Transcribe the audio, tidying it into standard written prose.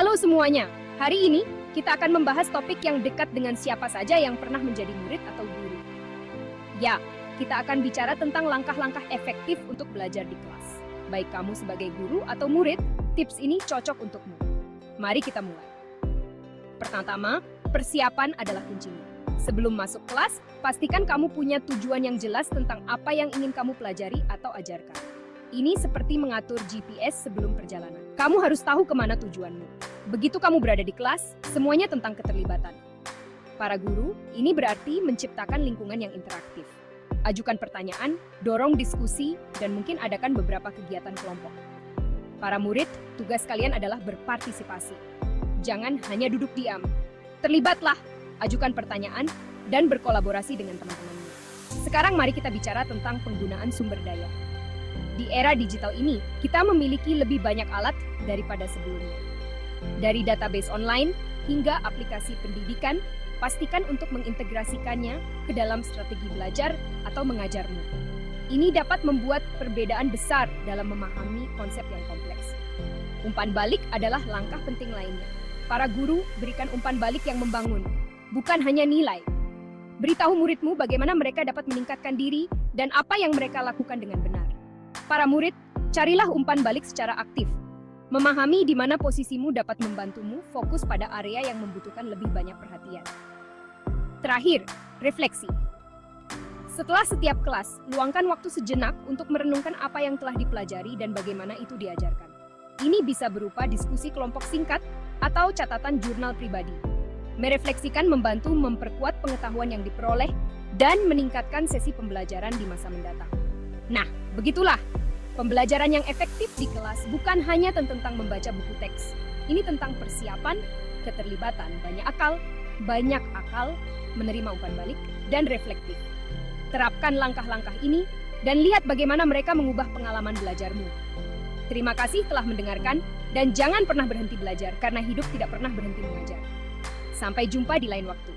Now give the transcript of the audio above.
Halo semuanya, hari ini kita akan membahas topik yang dekat dengan siapa saja yang pernah menjadi murid atau guru. Ya, kita akan bicara tentang langkah-langkah efektif untuk belajar di kelas. Baik kamu sebagai guru atau murid, tips ini cocok untukmu. Mari kita mulai. Pertama, persiapan adalah kuncinya. Sebelum masuk kelas, pastikan kamu punya tujuan yang jelas tentang apa yang ingin kamu pelajari atau ajarkan. Ini seperti mengatur GPS sebelum perjalanan. Kamu harus tahu kemana tujuanmu. Begitu kamu berada di kelas, semuanya tentang keterlibatan. Para guru, ini berarti menciptakan lingkungan yang interaktif. Ajukan pertanyaan, dorong diskusi, dan mungkin adakan beberapa kegiatan kelompok. Para murid, tugas kalian adalah berpartisipasi. Jangan hanya duduk diam. Terlibatlah, ajukan pertanyaan, dan berkolaborasi dengan teman-temanmu. Sekarang mari kita bicara tentang penggunaan sumber daya. Di era digital ini, kita memiliki lebih banyak alat daripada sebelumnya. Dari database online hingga aplikasi pendidikan, pastikan untuk mengintegrasikannya ke dalam strategi belajar atau mengajarmu. Ini dapat membuat perbedaan besar dalam memahami konsep yang kompleks. Umpan balik adalah langkah penting lainnya. Para guru berikan umpan balik yang membangun, bukan hanya nilai. Beritahu muridmu bagaimana mereka dapat meningkatkan diri dan apa yang mereka lakukan dengan benar. Para murid, carilah umpan balik secara aktif. Memahami di mana posisimu dapat membantumu fokus pada area yang membutuhkan lebih banyak perhatian. Terakhir, refleksi. Setelah setiap kelas, luangkan waktu sejenak untuk merenungkan apa yang telah dipelajari dan bagaimana itu diajarkan. Ini bisa berupa diskusi kelompok singkat atau catatan jurnal pribadi. Merefleksikan membantu memperkuat pengetahuan yang diperoleh dan meningkatkan sesi pembelajaran di masa mendatang. Nah, begitulah. Pembelajaran yang efektif di kelas bukan hanya tentang membaca buku teks. Ini tentang persiapan, keterlibatan, banyak akal, menerima umpan balik, dan reflektif. Terapkan langkah-langkah ini dan lihat bagaimana mereka mengubah pengalaman belajarmu. Terima kasih telah mendengarkan dan jangan pernah berhenti belajar karena hidup tidak pernah berhenti mengajar. Sampai jumpa di lain waktu.